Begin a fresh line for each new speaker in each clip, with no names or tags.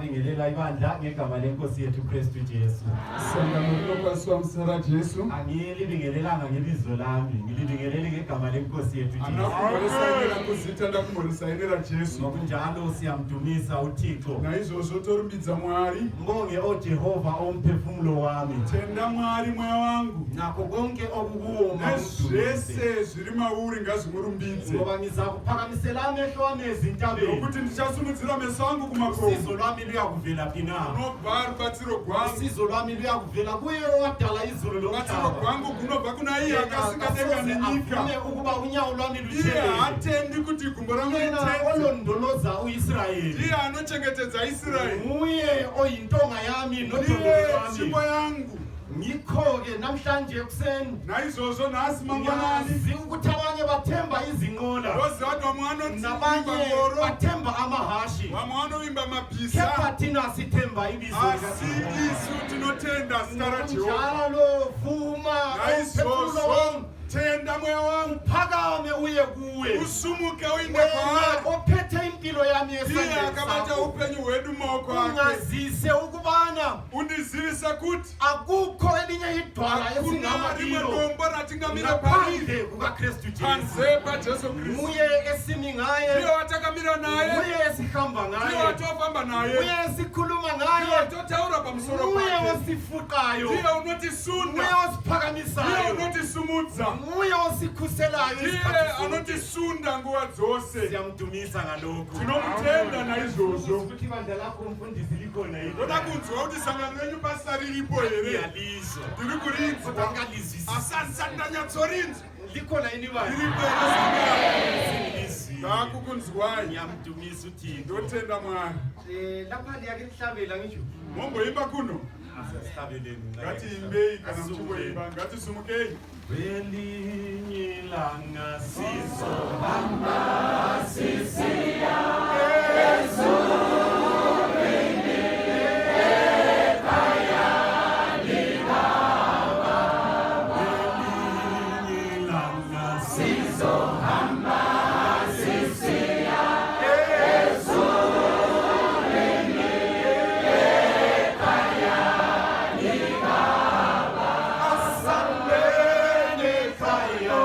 siyabingelela ibandla ngegama lenkosi yethu Kristu Jesu. Angilibingelelanga ngebizo lami, ngilibingelele ngegama lenkosi yethu Jesu. Ngokunjalo siyamdumisa uThixo. Ngibonge oJehova omphefumulo wami. Nakho konke okukuwo ngoba ngizakuphakamisela amehlo wami ezintabeni. Usizo lwami luyakuvela phina. Usizo lwami luyakuvela kuye owadala izulu lomhlaba. Ukuba unyawo lwami yena olondoloza u-Israyeli. Nguye oyintonga yami nodondolo lwami. Ngikho-ke namhlanje ekuseni ngiyazi ukuthi abanye bathemba izinqola nabanye bathemba amahashi, kepha thina sithemba ibizo njalo vuma umphefumulo wami,
tenda moyo wangu,
phakame uye kuwe,
usumuke uinde kwa
ophethe impilo yami esandleni
akamata upenyu wedu moko wake.
Ungazise ukubana
undizivisa kuti
akukho elinye idwala esingamalilo ngaphandle kukaKristu Jesu. Nguye esimi ngaye, nguye esihamba ngaye, nguye esikhuluma ngaye, nguye osifuqayo, nguye osiphakamisayo, nguye osikhuselayo. Siyamdumisa ngalokho.
Tinomutenda na izozo.
Ukuthi ibandla lakho umfundisi likhona yini?
Kodwa kunzwa ukuthi sangana lenyu pastor lipo here.
Ngiyalizwa.
Ndikurinzi
Ngangalizwisisi.
asasandanya tsorinzi.
Likhona yini bani?
Lipo
Singilizwi.
Ngakukunzwayo.
Ngiyamdumisa uThixo.
Ndotenda mwana.
Lapha liyakuhlabela ngisho.
Mombo imba kuno.
Asihlabeleni.
Ngathi imbe kana mchubo imba. Ngathi sumukeni.
Welinye ilanga sizohamba sisiya ezulwini ekhaya likababa. Welinye ilanga sizohamba sisiya ezulwini ekhaya likababa. Asambeni ekhaya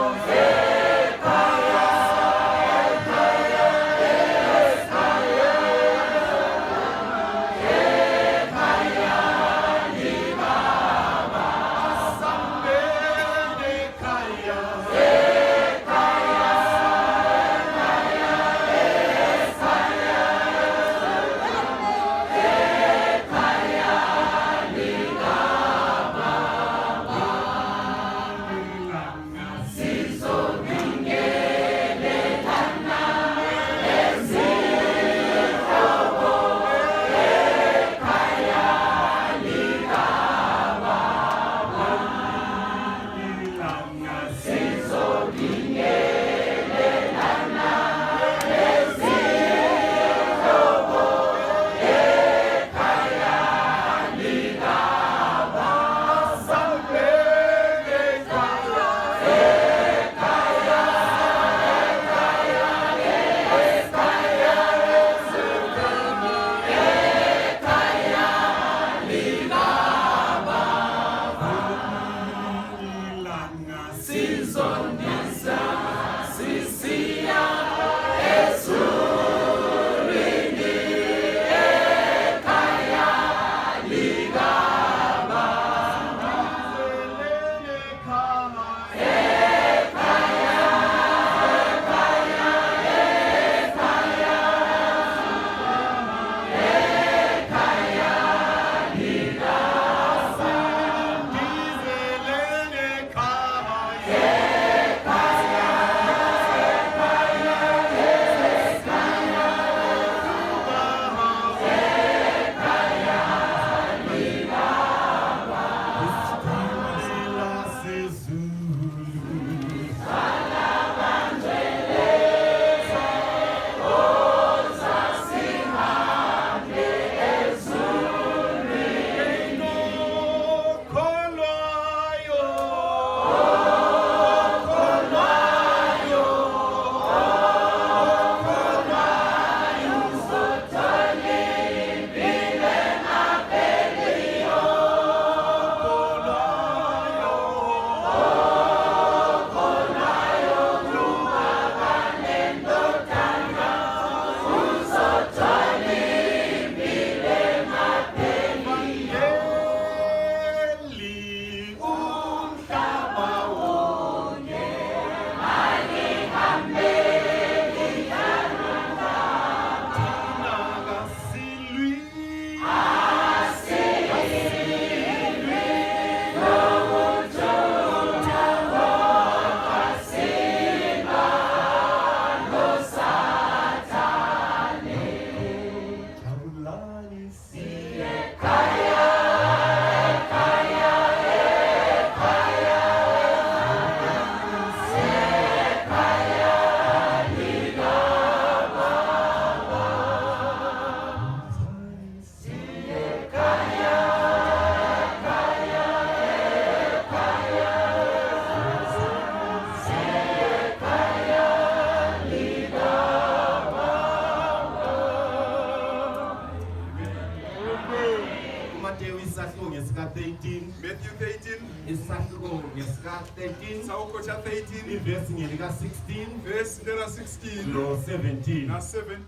13
Sauko cha 13
ivesi ngelika 16
verse lera 16
no 17
na 17.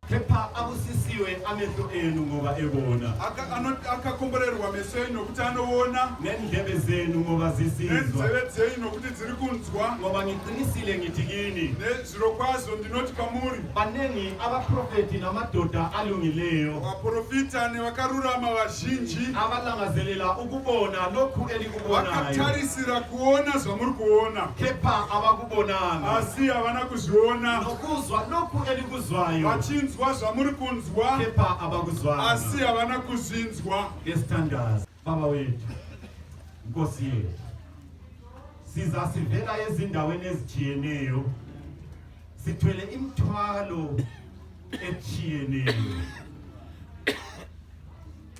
kepha abusisiwe amehlo enu ngoba ebona
Akakomborerwa meso enu nokuti anoona
nendlebe zenu ngoba zisizwa
nenzeve dzenyu nokuti dziri kunzwa.
ngoba ngiqinisile ngithi kini
Nezvirokwazvo ndinoti kwamuri
banengi abaprofeti namadoda alungileyo
vaprofita nevakarurama vazhinji
abalangazelela ukubona lokhu elikubonayo
vakatarisira kuona zvamuri kuona
kepha abakubonanga
asi havana kuzviona,
nokuzwa lokhu elikuzwayo
vachinzwa zvamuri kunzwa
kepha abakuzwanga
asi havana kuzvinzwa.
ngesithandazi baba wethu Nkosi yethu siza sivela ezindaweni ezitshiyeneyo sithwele imithwalo etshiyeneyo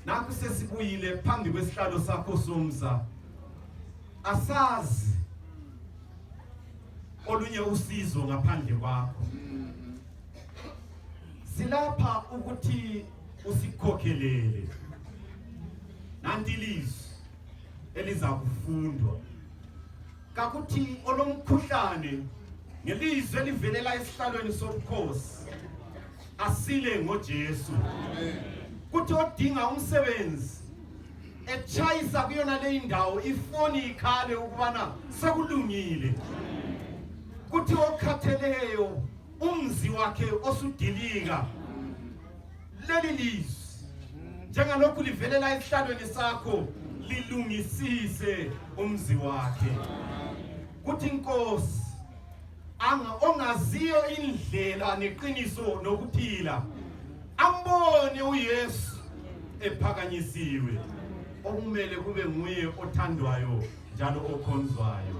nakho sesibuyile phambi kwesihlalo sakho somsa asazi olunye usizo ngaphandle kwakho silapha ukuthi usikhokhelele nanti ilizwi eliza kufundwa kakuthi olomkhuhlane ngelizwi elivelela esihlalweni sobukhosi asile ngoJesu kuthi odinga umsebenzi etshayisa kuyona le indawo ifoni ikhale ukubana sekulungile kuthi okhatheleyo umzi wakhe osudilika leli lizwi njengalokhu livelela esihlalweni sakho lilungisise umzi wakhe kuthi Nkosi ongaziyo indlela neqiniso nokuphila ambone uYesu ephakanyisiwe okumele kube nguye othandwayo njalo okhonzwayo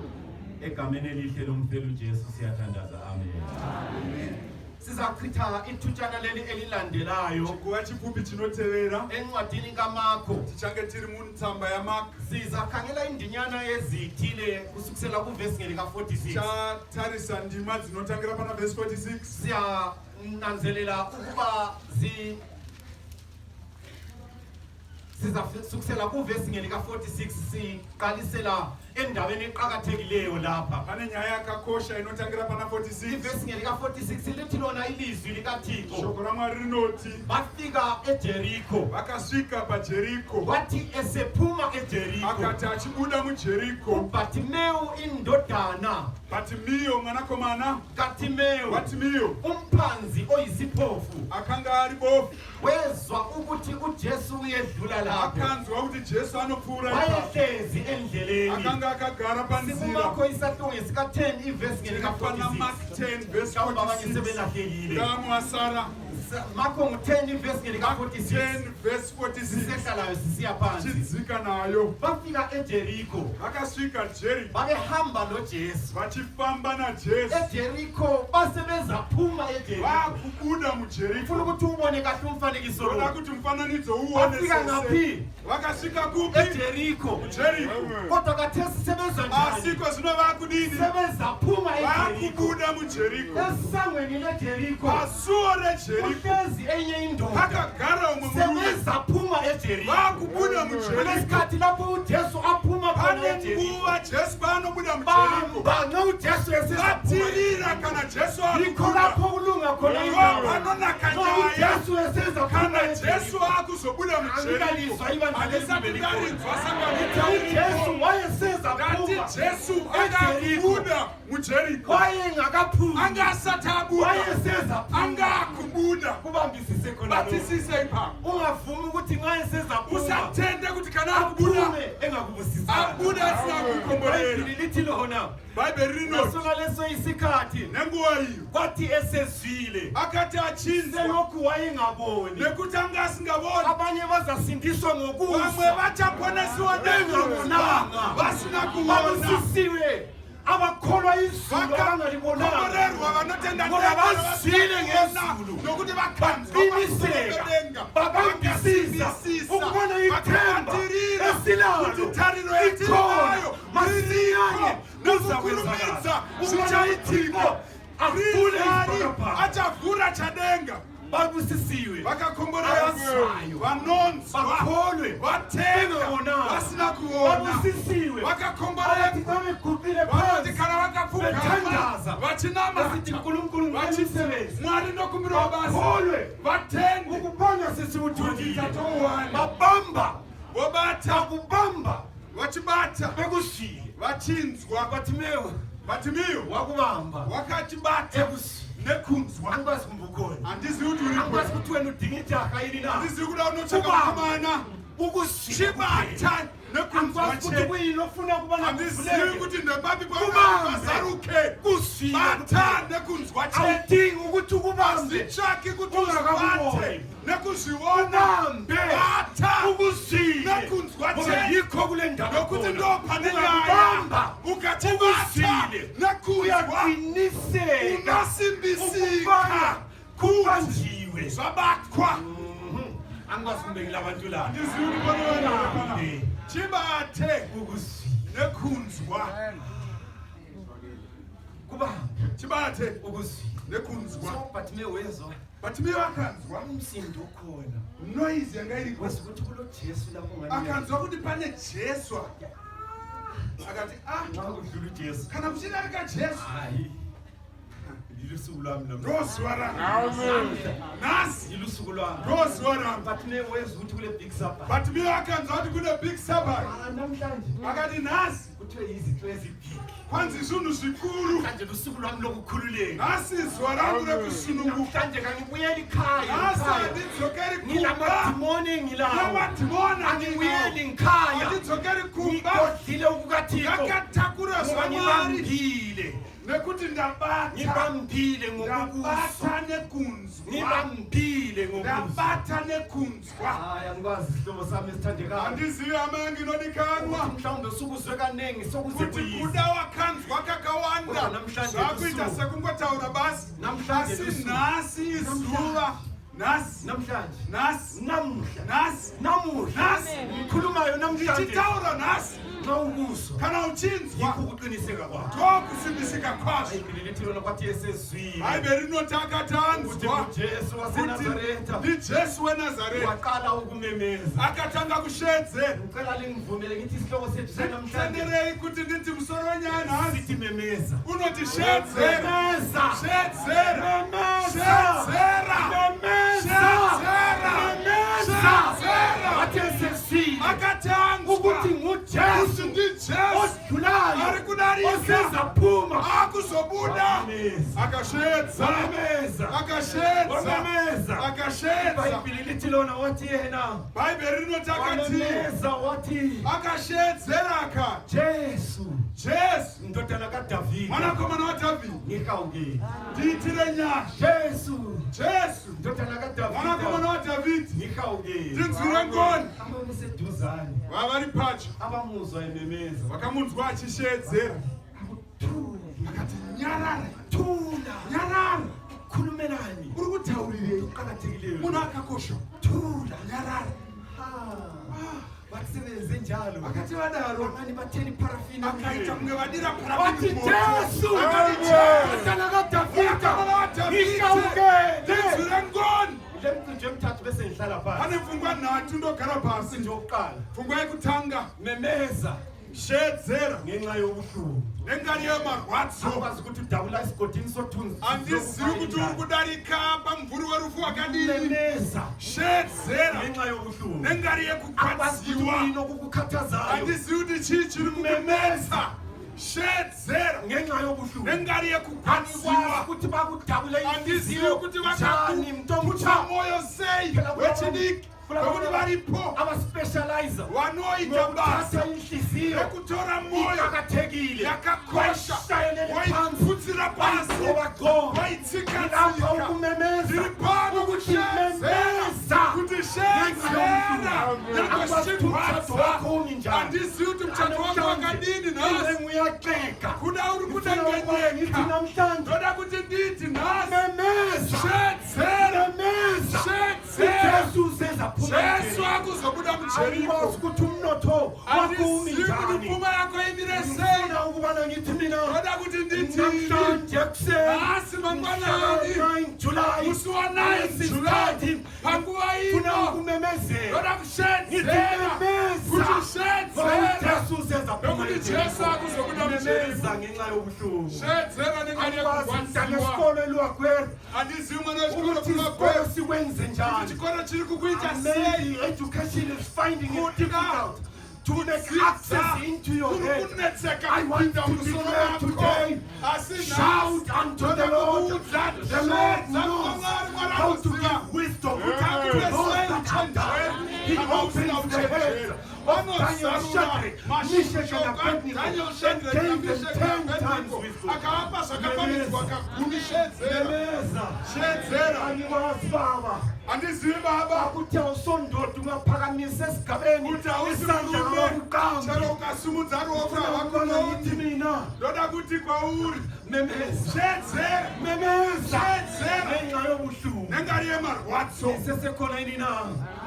egameni elihle lomfelo uJesu siyathandaza amen. Sizachitha ithutshana leli elilandelayo
Chikuva chipfupi chinotevera
encwadini kaMarko
tichange tiri muntsamba yaMarko.
sizakhangela indinyana ezithile kusukisela kuvesi ngelika 46
tatarisa ndima dzinotangira pana verse 46.
siyananzelela ukuba sizasukisela kuvesi ngelika 46 siqalisela endaweni eqhakathekileyo lapha.
Pane nyaya yakakosha inotangira pana 46.
Ivesi ngelika 46 lithi lona ilizwi likaThixo.
Shoko raMwari rinoti
bafika eJeriko.
vakasvika paJeriko.
Wathi esephuma eJeriko
akati achibuda muJeriko
uBhatimeu indodana
Bartimayo mwanakomana
Bartimayo umphanzi oyisiphofu
akanga ari bofu
wezwa ukuthi uJesu uyedlula lapho
akanzwa ukuthi Jesu anopfuura
wayehlezi endleleni
akanga akagara panzira.
sibumakho isahlungu sika 10 ivesi ngelika 46
Mark 10 verse 46 kamwasara
Marko 10 verse ngelika 46
10 verse 46
sisehlalayo sisiya phansi
chidzika nayo.
bafika eJeriko
Vakasvika Jeriko
babehamba noJesu
vachifamba naJesu
eJeriko basebeza phuma eJeriko
vakubuda muJeriko.
ufuna ukuthi ubone kahle umfanekiso lo
Oda kuti mfananidzo uone
bafika ngaphi
vakasvika kupi
eJeriko kodwa kathesi sebeza njani
asiko zvino vakudini
sebeza phuma eJeriko
vakubuda muJeriko
esangweni leJeriko
pasuo reJeriko
uhlezi enye indoda
akagara umwe murume
sebeza phuma eJeriko
vakubuda muJeriko.
kulesikhathi lapho uJesu aphuma khona
pane
eJeriko
nguva Jesu paanobuda muJeriko
bamba uJesu eseza
vatirira kana Jesu
yikho
akubuda
lapho kulunga khona
Yo,
indawo
panonaka nyaya
uJesu eseza
kana
phuma
Jesu akuzobuda muJeriko.
Angikalizwa ibandla
Alisati
lesibili
ndarinzwa
uJesu wayeseza
ngati
phuma
Jesu
eJeriko
akabuda muJeriko
wayengakaphumi
anga asati abuda
wayeseza phuma
anga akubuda.
kubambisise khona lo
batisise iphapha
ungavumi ukuthi nxa eseza phuma
usatende kuti kana akubuda
aphume engakubusisanga
abuda asina kukombolela.
lithi lona
Bhayibheli rinoti
nasoka leso isikhathi
nenguva iyo
kwathi esezwile
akati achinzwa
selokhu wayengaboni
nekuti anga asingaboni
abanye bazasindiswa
vamwe
ngokuzwa
vachaponesiwa
bengabonanga
vasina kuona
babusisiwe abakholwa izulu abangalibonanga
vakomborerwa vanotenda
ngoba bazwile ngezulu
nokuti
baqiniseka babambisisa ukubona ithemba esilalo
kuti tariro
ikhona
yetinayo
masinyane
nokukurumidza
uchayithiko avule
Mwari
isipakapaka
achavhura chadenga babusisiwe
vakakomborerwa vanonzwa vatenda vasina kuona
babusisiwe
vakakomborerwa vanoti kana vakapfugama vachinamata mwari nokumbirwa basa vatende
ukubona sisi uthuthile
babamba vobata
kubamba
vachibata
bekushiye
vachinzwa Batimiyo
wakubamba
wakachibata nekunzwa
angikwazi kumbukona
andizivi kuti uripo
angikwazi kuti wena udinga ijaka ili na
andizivi kuda unotsvaka kukumana chibata nekunzwa
kuti kuyini ofuna kuba
andizivi kuti ndepapi pazaruke bata nekunzwa
awudingi ukuthi ukubambe
azitsvaki kuti uzibate nekuzviona bata nekunzwa
yikho kule ndawo
nokuti ndopaneyaya ukachibata nekunzwa unasimbisika
kubanjiwe
zvabatwa
angikwazi kumbekela abantu la
chibate nekunzwa chibate nekunzwa Batimiyo akanzwa
umsindo ukhona
noise yanga iri
ukuthi kulo Jesu lapho ngani
akanzwa kuti pane Jesu akati
udlula uJesu
kana kuchina rika Jesu
hayi ilusuku lwami
ndozwara amen nasi
ilusuku lwami
ndozwara
Batimiyo wezwa ukuthi kule big sabbath
Batimiyo akanzwa kuti kule big sabbath
namhlanje
akati nasi
kuthiwe izinto ezibig
kwanza izungu zvikuru
manje lusuku lwami lokukhululeka
nasi izwa rangu rekusununguka
mhlanje kanibuyela ikhaya
nasi andidzokeri kumba
ngilamadimoni engilawo
namadimoni
angibuyeli ngikhaya
andidzokeri kumba
ngigodlile ukukathixo
yakatakura zwamwari
ngibambile
nekuti ndabata
ngibambile ngokubusa
nekunzwa
ngibambile ngokubusa
ndabata nekunzwa
hayi angikwazi isihlobo sami esithandekayo
andizivi amangi nodikanwa
mhlawumbe usukuzwe kanengi sokuze
kuti
kuyise
kuda wakanzwa kakawanda zvakuita sekungotaura basi asi nhasi izuva
ngikhulumayo namhlanje
ndichitaura nhasi
nawukuso
kana uchinzwa
ukuqiniseka kwakho
ndokusimbisika kwazvo
ibililithilona kwathi esezwini
bhaibheri rinotaka tanzwa
Jesu waseNazaretha
ndijesu wenazareta
waqala ukumemeza
akatanga kushedzera
ngicela lingivumele ngithi isihloko sethu sanamhlanje
tenderei kuti nditi musoro wenyaya
sithi memeza
unoti shedzera
shedzera
akatanga
ukuthi nguJesu odlulayo
ari kudarika
osezaphuma
akuzobuda akashedza
ibhayibheli lithi lona wathi yena
bhaibheri rinotakati
memeza wathi
akashedzera aka
Jesu ndodana kaDavide
mwanakomana waDhavhidhi
ngikawukeni
ndiitire nyasha Jesu
ndodana kaDavide
mwanakomana waDhavhidhi
ngikawukeni
ndinzwire ngoni
ababeseduzane
vavari pacho
abamuzwa ememeza
vakamunzwa achishedzera akati nyarara
khulumelani
uri kutaurirei
kuqakathekileyo
munhu akakosha nyarara
vakusebenze njalo
akati vadaro
amani vatheni parafini
akaita kunge vadira
wathi Jesu ndodana kaDavide
ndinzwire ngoni
le mcinjo emithathu bese ngihlala phansi
pane pfungwa nhatu ndogara pasi
mcinjo wokuqala
pfungwa yekutanga
memeza
shedzera
ngenxa yobuhlungu
nengani yemarwadzo
akwazi ukuthi udabula esigodini sothunzi
andizivi kuti uri kudarika pamvuri werufu wakadini
memeza
shedzera
ngenxa yobuhlungu
nengari yekukwadziwa
nokukukhathazayo
andizivi kuti chii chiri kumemeza shedzera
ngenxa yobuhlungu
nengari yekukwadziwa
ukuthi bakudabule
andizivi kuti vakakuputa moyo sei wechidiki vekuti varipo
abaspecializer
vanoita basa
inhliziyo
rekutora moyo
yakakathekile
yakakosha waiputsira pasi waitsika ndiri pano kushedzera kuti shedzera nekoshikwadzwa andizivi kuti muchato wako wakadini nhasi kuda uri kudengenyeka ndoda kuti nditi nhasi shedzera Jesu akuzobuda mujeriko
ukuthi umnotho
andizivi kuti pfuma yako imire sei
ukubana ngithi mina
ndoda kuti nditi
namhlanje kuseni
nhasi 9 July
usuwa 9 July panguwa ino
kumemezela
kushedzera nokuti Jesu akuzobuda
memeza ngenxa yobuhlungu
shedzera nengane
yesikolo eliwakwera
andizivi mwana wechikolo
ukuthi isikolo sikwenze njani
chikolo chiri kukuita
sei education is finding it difficult to make access into your head. I want to declare today, shout unto the Lord. The Lord knows how to give wisdom. He opens the head of Daniel, Shadrach, Meshach, and Abednego and gave them 10 times wisdom.
Andizivi baba
ukuthi awusondoda ungaphakamisa esigabeni isandla ngabakuqamba
chero ukasumudza ruoko
ravakunoiti mina
ndoda kuti kwauri
memeza ngenxa yobuhlungu
nengari yemarwadzo
isesekhona ini na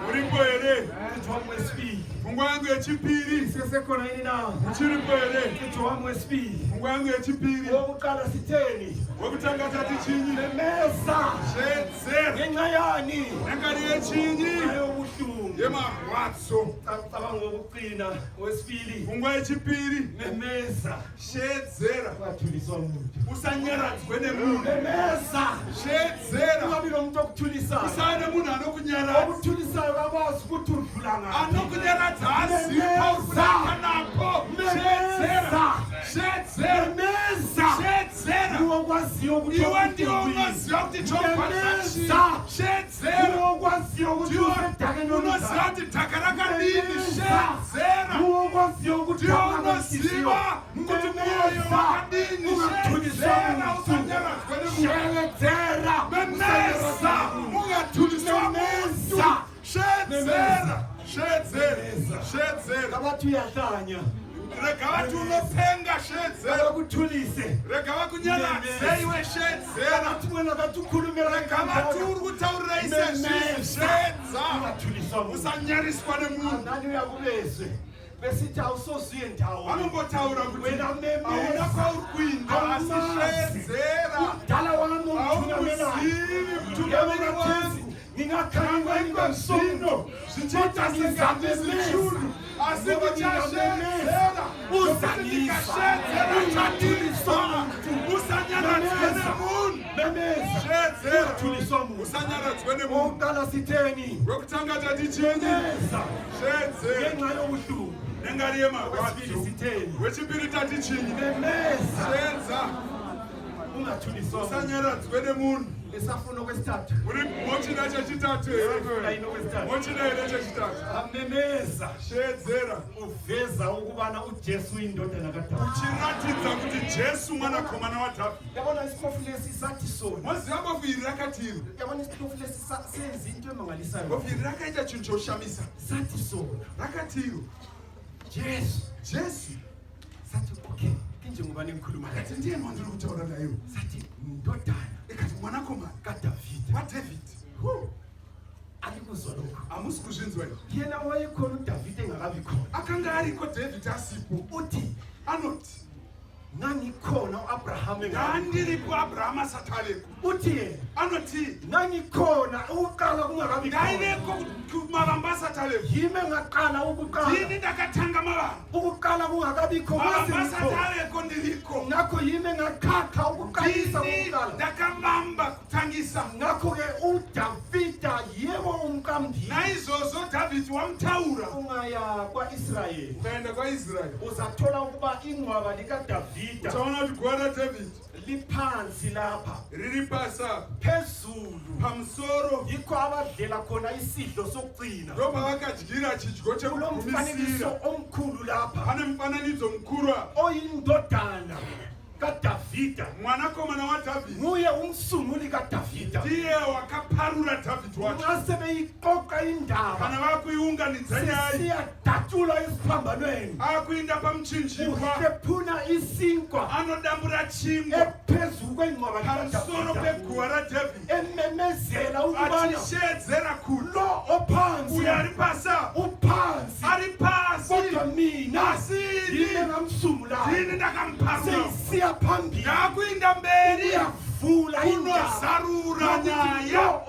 uripo here
mthetho wami wesibili
pfungwa yangu yechipiri
isesekhona ini na
uchiripo here
mthetho wami wesibili
pfungwa yangu yechipiri
wokuqala sitheni
wekutanga tati chinyi
memeza ngenxa yani
nengari yechinyi
yobuhlungu
yemarwadzo
cabanga ngokuqina wesibili
pfungwa yechipiri
memeza
shedzera
wathuliswa umuntu
usanyaradzwe nemunhu
memeza
shedzera
ungabi nomuntu okuthulisayo
usane munhu anokunyaradza
okuthulisayo kakwazi ukuthi udlula ngaphi
anokunyaradza azipa urikudaka napo shedzera
ukwaziyo ukuthi
iwe ndiwo unoziva kuti chokwazachiya shedzera
ukwaziyo ukuthi usedakeni
unoziva kuti dhaka rakadini shedzera
ukwaziyo ukuthi
unoziva kuti mwoyo wakadini shedzera usanyaradzwe
shedzera
memeza ungathuliswa muntu shedzera
kabathi uyahlanya
rega vati unopenga shedzera
kabakuthulise
rega vakunyaradze iwe shedzera
kabathi mwena kathi ukhulumela
rega vati uri kutaurira isezvizvi shedza
ungathuliswa
usanyariswa nemunhu
nani uyakubezwe besithi awusozuye ndawo
vanongotaura kuti
wena
hauna kwauri kuinda asi shedzera
udala wami
hauzivi kutungamiri wangu
ngingakhangwa ingazino
zvichiita sezvandizvichuru asi kuchashedzera uzanyikashedzera chatuliswa usanyaradzwe nemunhu shedzera usanyaradzwe nemunhu
wokuqala sitheni
wekutanga tati chinyi shedzera
ngenxa yobuhlungu
nengari yemarwadzo
sitheni
wechipiri tati chinyi
memeza
shedza
ungathuliswa
usanyaradzwe nemunhu
esafuna okwesithathu
uri mochida chechitatu here mochida here chechitatu
amemeza
shedzera
uveza ukubana ujesu uyindodana kadavhidhi
uchiratidza kuti jesu mwanakomana wadhavhidhi
yabona isitofu lesi sathi sona
moziva bofu iri rakatiro
yabona isitofu lesi senza into emangalisayo
bofu iri rakaita chinhu choshamisa
sathi sona
rakatiro
jesu sathi okay kinjengobani ngikhuluma
kati ndiye mandiri kutaura nayo
sathi ndodana
ekati mwanakomana
kadavhidhi
wadhavhidhi
alikuzwa lokho
hamusi kuzvinzwa i
yena wayekhona udavhidhi engababi khona
akanga ariko dhavhidhi asipo
uthi
anoti
nangikhona uAbraham
ngandiripo abraham asati aleko
uthi yena
anoti
nangikhona ukuqala kungakabi
ngayileko mavamba asati aleko
yime ngaqala ukuqala
yini ndakatanga mavamba
ukuqala kungakabikho
mavamba asati aleko ndiriko
ngakho yime ngakhakha ukuqalisa ukuqala
ndakambamba kutangisa
ngakho-ke udavhida yebo umqambi
naizvozvo dhavhidhi wamutaura
ungaya kwaIsrayeli
ukaenda kwaisraeri
uzathola ukuba ingcwaba likadavhida
utaona kuti guva radhavhidhi
liphansi lapha
riri pasa
phezulu
pamusoro
yikho abadlela khona isidlo sokugcina
ndopavakadyira chidyo chekugumisira
omkhulu lapha
pane mufananidzo mukuru
oyindodana kaDavhida
mwanakomana wadhavhidhi
nguye umsunguli kaDavhida
ndiye wakaparura dhavhidhi wacho
ngase beyiqoqa indaba
kana vakuiunganidza nyaya
siyadatshula esiphambanweni
akuinda pamuchinjikwa
usephuna isinkwa
anodambura chingwa
ephezulu kwengcwaba
pamusoro peguva radhavhidhi
ememezela ukubana
achishedzera kuti
lo ophansi
uyo ari pasa
uphansi
ari pasi
kodwa mina
asini
yime ngamsungulayo
ndini ndakamuparura
sesiya phambili
ndakuinda mberi
kuvula
unozarura nyaya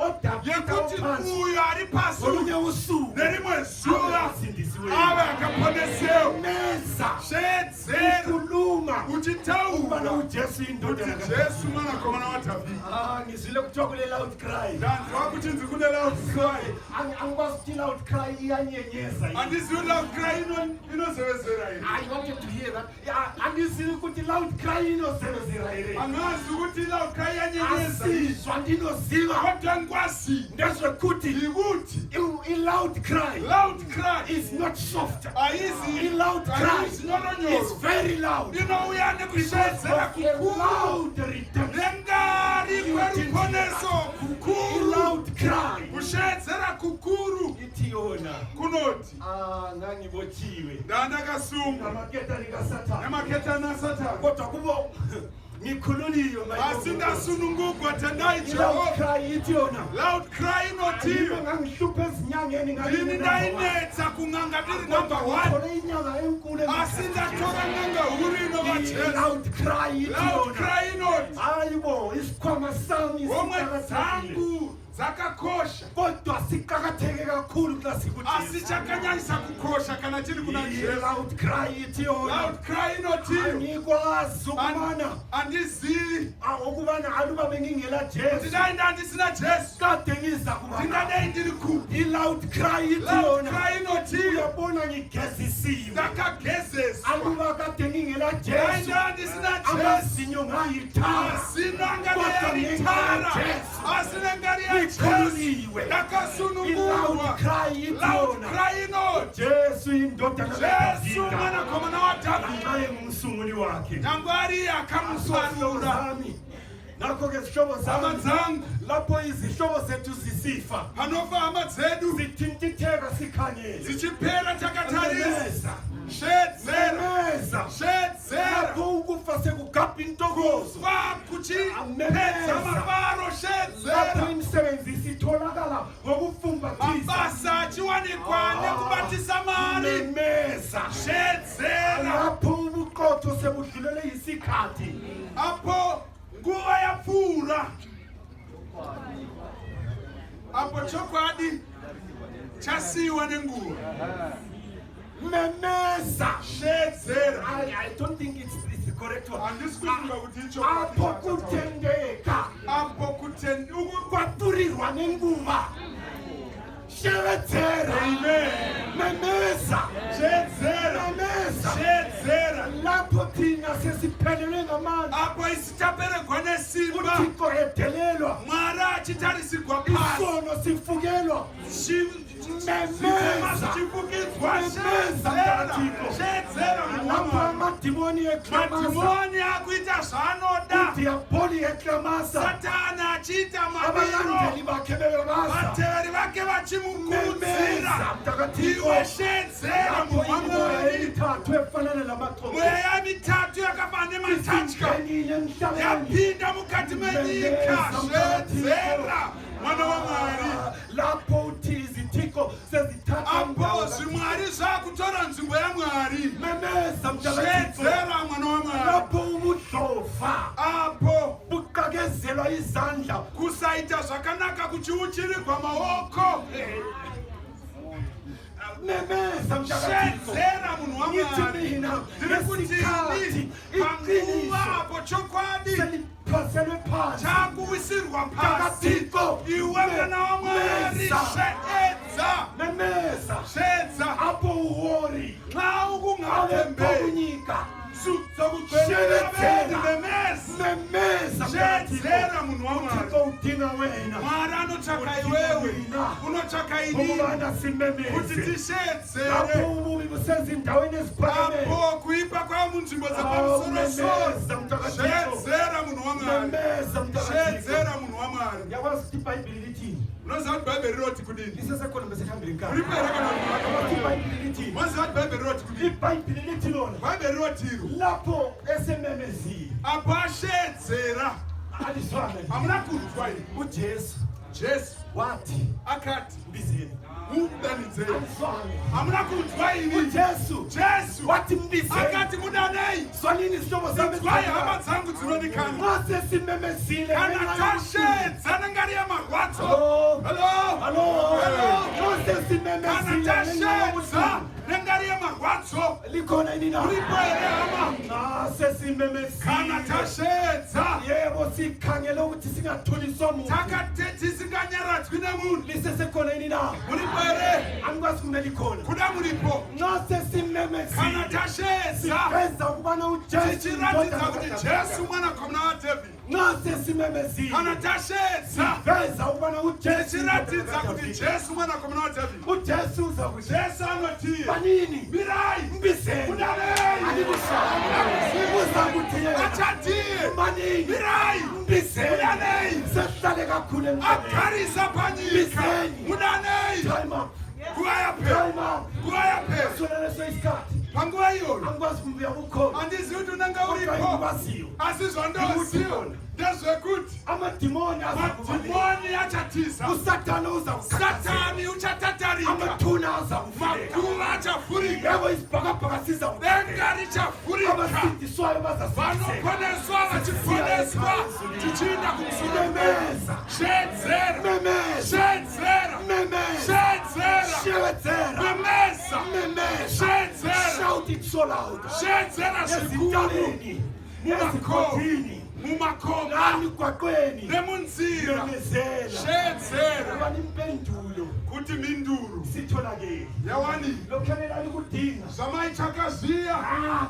yekuti uyo ari pasu nerimwe zuva ave akaponesewo shedzera uchitaura kuti Jesu mwanakomana waDhavhidhi.
ngizwile kuthiwa kule loud cry.
Ndanzwa kuti ndiri kune loud cry.
angikwazi ukuthi loud cry iyanyenyeza.
Andizivi loud cry inozevezera here.
I wanted to hear that. andizivi kuti loud cry inozevezera here.
Angazi ukuthi loud cry iyanyenyeza.
asizwa ndinoziva
Kodwa ngikwazi
ndezvekuti
ndikuti
loud cry is not soft.
aizi
loud cry is
zinononyoro
very loud.
inouya nekushedzera kukuru
loud redemption.
nengari kweruponeso kukuru
loud cry
kushedzera kukuru
itiona
kunoti
ngangibochiwe
ndandakasungwa
namaketani kasatani
nemaketani asatani
kodwa kubo ngikhululiyo
asi ndasunungugwa tendai
loud
Jehova.
cry itiona
Loud cry inotiyo
ngangihluphe ezinyangeni
ndini ndayinetsa kunganga ndiri number 1
inyanga enkulu
asi ndatora nganga huri inovajesu.
loud cry
Loud
itiona
cry inoti
ayibo isikhwama sami
homwe
siqakathekile
dzangu dzakakosha
kodwa siqakatheke kakhulu
asi
kulasi
chakanyanyisa kukosha kana tiri kuna Jesu.
loud cry itiona
Loud cry inotiyo
angikwazi ukubana
andizivi
ukubana aluba bengingela Jesu
ndidai ndandisina Jesu
kade ngiza kuba
ndingadei ndiri kuphi.
loud cry
Loud
itiona
cry inotiyo
uyabona ngigezisiwe
ndakagezeswa
aluba kade ngingela
ndidai
Jesu
ndandisina Jesu
amazinyo ngayithara
asina ngari yaritara asina ngari ya Jesu
ikhululiwe
ndakasunungurwa.
loud cry
Loud
itiona
cry inoti
Jesu indodana
Jesu mwanakomana waDhavhidhi
naye ngumsunguli wakhe
nangwari akamusanura
sami ngakho-ke zihlobo
hama
zami
dzangu
lapho izihlobo zethu zisifa
panofa hama dzedu
zithintitheka sikhangele
zichiphera takatarisa
Memeza.
shedzera shedzera
lapho ukufa sekugabha intokozo
kufa kuchipedza mafaro
lapho
shedzera
imisebenzi isitholakala ngokufumbathisa
mabasa achiwanikwa nekubatisa mari
Memeza.
shedzera
lapho ubuqotho sebudlulele isikhathi
apo nguva yapfuura apo chokwadi chasiyiwa nenguva
Memeza.
shedzera
I don't think it's the correct one.
handisi kufunga kuti
apho kutendeka
apo
kwaturirwa nenguva shevedzera Memeza.
shedzera
Memeza.
shedzera
lapho thina sesiphelelwe ngamandla
apo isitaperegwa nesimba
uthixo edelelwa
mwari achitarisirwa pasi
isono sifukelwa
Memeza chifukidzwa shedzera shedzera
lapho amadimoni eklamasa
madhimoni akuita zvaanoda
udiyabholi eklamasa
satani achiita
abalandeli
mabiro
bakhe bebasa
vateveri vake vachimukurudzira
Memeza mtakatifu
iwe shedzera
lapho
munhu
imoya
wamwari
emithathu efanana namaxoxo
mweya mitatu yakafanana nematatya
isingenile emhlabeni
yapinda mukati menyika shedzera mwana wamwari
lapho uthi izithixo sezithatha
apo zvimwari zvakutora nzvimbo yamwari
Memeza mtakatifu
shedzera mwana wamwari
lapho ubudlova
apo
buqakezelwa izandla
kusaita zvakanaka kuchiuchirirwa maoko
Memeza mtakatifu
shedzera munhu
ngithi
wamwari
mina
ndiri kutini
ngesikhathi
panguva
iqiniso
apo chokwadi
seliphaselwe phansi
chakuwisirwa pasi
mtakatifu
iwe mwana wamwari
Memeza.
shedza
Memeza
shedza
apho uwori
xa
alepho
ukungathembeki
kunyika
zokugqwelelabeni memeza
Memeza mtakatifu
shedzera munhu wamwari
uthixo udinga wena
mwari anotsvaka iwewe unotsvaka inini
ukubana
kuti
simemeze lapho
tishedzere
ububi busezindaweni eziphakeme
apo kuipa kwava munzvimbo dzepamusorosoro shedzera munhu wamwari
Memeza mtakatifu
shedzera munhu wamwari
yakwazi kuti ibhayibhili lithini
unoziva kuti bhaibheri rinoti kudini
lisesekhona besihambile nkani
uri pere kana
yakwazi kuti ibhayibhili lithini
maziva kuti bhaibheri rinoti kudini
ibhayibhili lithi lona
bhaibheri rinotiro
lapho esememezile
apo ashedzera
aliswane
hamuna kunzwa ini
ujesu
Jesu
wathi
akati
mbizeni
umdanizeni.
Alizwane.
Amuna kunzwa yini?
uJesu
Jesu
wathi mbizeni
akati mudanei.
zwanini isihlobo sami
Zwaye hama zangu zinonikana.
ngase simemezile
Kana tashe zana ngari ya magwato.
Hello.
Hello.
ngase
Kana
simemezile
tashe za ngari ya magwato.
likhona yini na
Ulipo ere hama.
ngase simemezile
Kana tashe za.
yebo sikhangele ukuthi singatholiswa muntu
Takatethi singanyarathwi nemuntu.
lisesekhona yini na
Ulipo ere.
angikwazi kumele likhona
Kuna mulipo.
ngase simemezile
Kana tashe za.
siveza ukubana uJesu
Tichiratidza kuti Jesu mwana komna wa David.
ngase simemezile
Kana tashe za.
siveza ukubana uJesu
Tichiratidza kuti Jesu mwana komna wa David.
uJesu uza kuthi
Jesu anotiye.
banini
Mirai.
mbizeni
Unalei.
uza kuthi
Achatiye.
banini
Mirai.
mbizeni
Unalei.
sehlale kakhulu emhlabeni
Akarisa panyika.
Mbizeni.
Unalei.
time up
Kuya pe.
time up
Kuya pe.
sonaleso isikhathi
Panguwa iyoyo.
angikwazi kumbuya kukhona
Andizi kuti unanga
kodwa
uripo.
engikwaziyo
Asizondosiyo. Ndezvekuti.
amadimoni aza kuvaleka
Madimoni achatisa.
usathane uza kukhathazeka
Satani uchatatarika.
amathuna aza kuvuleka
Makuva achafurika.
yebo isibhakabhaka siza
Denga richafurika.
abasindiswayo bazasindiseka
Vanoponeswa vachiponeswa. Tichienda kumsuka.
memeza
Shedzera.
memeza
Shedzera.
memeza
Shedzera.
shewedzera
Memeza.
memeza
Shedzera.
shout it so loud
Shedzera zvikuru.
ezintabeni ezikhothini
Mumakoma.
emigwaqweni
Nemunzira.
memezela
Shedzera.
kuba nimpendulo
Kuti minduru.
sitholakele
Yawani.
lokhelela likudinga
Zamaichakaziya.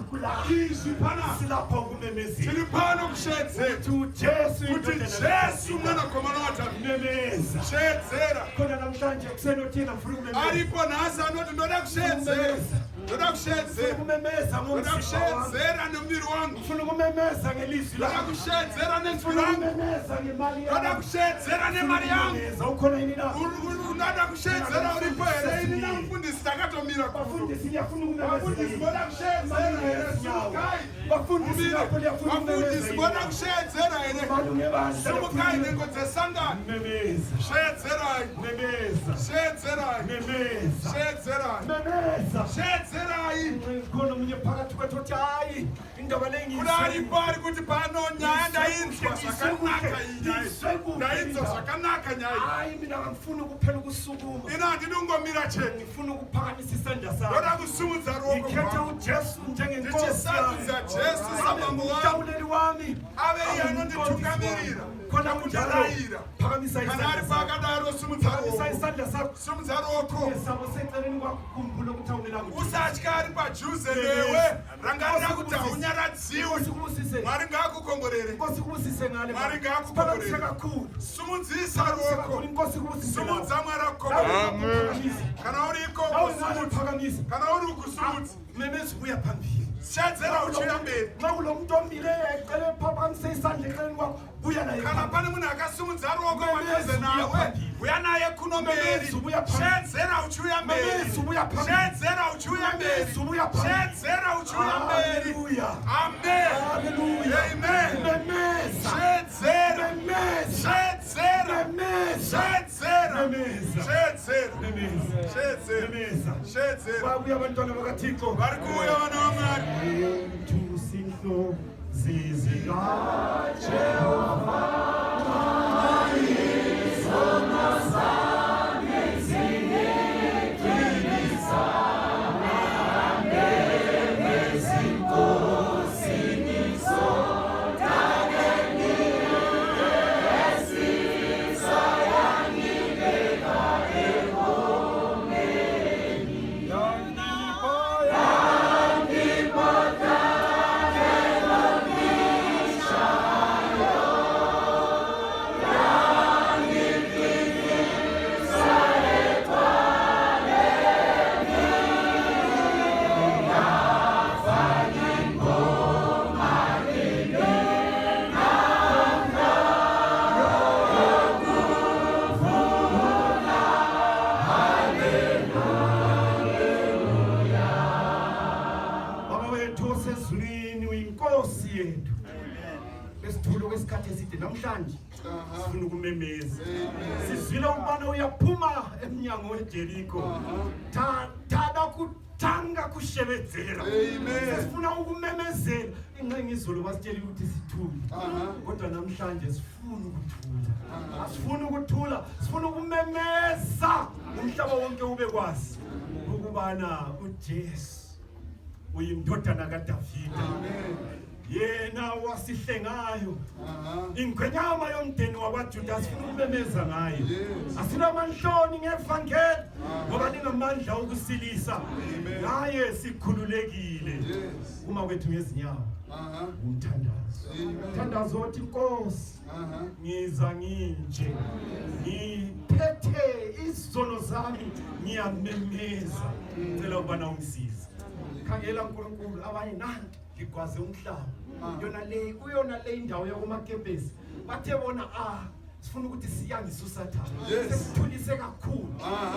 kula
Izwi pana.
silapho kumemezela
Tiri pano kushedzera.
uJesu
Kuti Jesu mwana komana wa David.
memeza
Shedzera.
khona namhlanje kusenothina mfuna ukumemeza
Aripo nasi anoti ndoda kushedzera. Ndoda kushedzera.
ukumemeza
Ndoda
ngomzimba wami
kushedzera nemuviri wangu.
ufuna ukumemeza ngelizwi
Ndoda
lakho
kushedzera nenzwi
ufuna
langu.
ukumemeza ngemali
Ndoda
yakho
kushedzera nemari yangu.
ukumemeza ukhona yini na
Unoda kushedzera uripo here. Ini namufundisi takatomira kuno.
bafundisi liyafuna
Vafundisi voda kushedzera here. Sumukai.
bafundisi lapho liyafuna
Vafundisi voda kushedzera here. Sumukai
ukumemeza
nengo dzesangana.
memeza
Shedzerai.
memeza
Shedzerai.
memeza
Shedzerai.
memeza
Shedzerai.
khona umunye phakathi kwethu othi hayi indaba
Kudari pari kuti pano nyaya ndainzwa zvakanaka iyi nyaya. Ndainzwa zvakanaka nyaya.
hayi mina angifuni kuphela ukusukuma
Ina ndinongomira chete.
ngifuna ukuphakamisa isandla sami
Ndoda kusimudza ruoko
ngikhethe
rwangu.
ujesu njengenkosi
Ndichisandudza Jesu samambo wangu.
mtauleli wami
Ave iye anonditungamirira.
khona kunjalo
Kundarayira.
phakamisa
Kana ari
isandla sakho
pakadaro simudza
phakamisa
ruoko.
isandla sakho
Simudza ruoko.
sabo seceleni kwakho khumbula ukutawulela
Usatya ari padhuze newe. Rangarira kuti haunyaradziwi.
sikubusise
Mwari ngaakukomborere.
inkosi kubusise ngale
Mwari ngaakukomborere.
siphakamise kakhulu
Simudzisa
kakhulu
ruoko.
inkosi kubusise
Simudza Mwari akukomborere. Kana uriko
nawe ngale
kusumudza.
phakamisa
Kana uri ukusumudza.
memezi ubuya phambili
Shedzera uchiya mberi.
nxa kulo muntu omile ecele phakamise isandla eceleni kwakho buya naye
Kana
phambili.
pane munhu akasimudza ruoko padhuze nawe. Uya naye kuno mberi. Shedzera uchiuya mberi. Shedzera uchiuya mberi. Shedzera uchiuya mberi.
Hallelujah.
Amen.
Hallelujah.
Amen.
Memeza.
Shedzera.
Memeza.
Shedzera.
Memeza.
Shedzera.
Memeza.
Shedzera.
Memeza.
Shedzera.
Memeza.
Shedzera.
Babuya abantwana bakaThixo.
Vari kuuya vana vaMwari.
Entusihlo zizika sifuna ukumemeza sizwile ukubana uyaphuma emnyango weJericho tada kuthanga kushebedzela sifuna ukumemezela incenye izolo basitshela ukuthi sithule kodwa namhlanje sifuna ukuthula asifuna ukuthula sifuna ukumemeza umhlaba wonke ube kwazi ukubana uJesu uyindodana kaDavida yena wasihlengayo ingwenyama yomndeni wakwaJuda asifuna ukumemeza ngayo asinamanhloni ngevangeli ngoba ningamandla okusilisa naye sikhululekile uma kwethu ngezinyawo umthandazo othi Nkosi ngiza nginje ngiphethe izono zami ngiyamemeza ngicela ukubana ungisize khangela uNkulunkulu abanye nanti ngigwaze umhlaba yona le indawo yakumakempesi bathe bona sifuna ukuthi siyangise usathana sesithulise kakhulu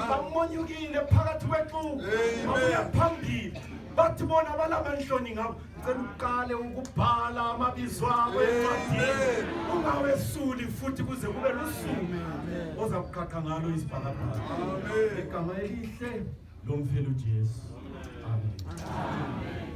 bamonyukile phakathi kwexuku babuya phambili bathi bona balamanhloni ngabo ngicela uqale ukubhala amabizo abo encwadini ungawesuli futhi kuze kube lusuku oza kuqhaqha ngalo isibhakabhaka igama elihle lomfelo uJesu amen.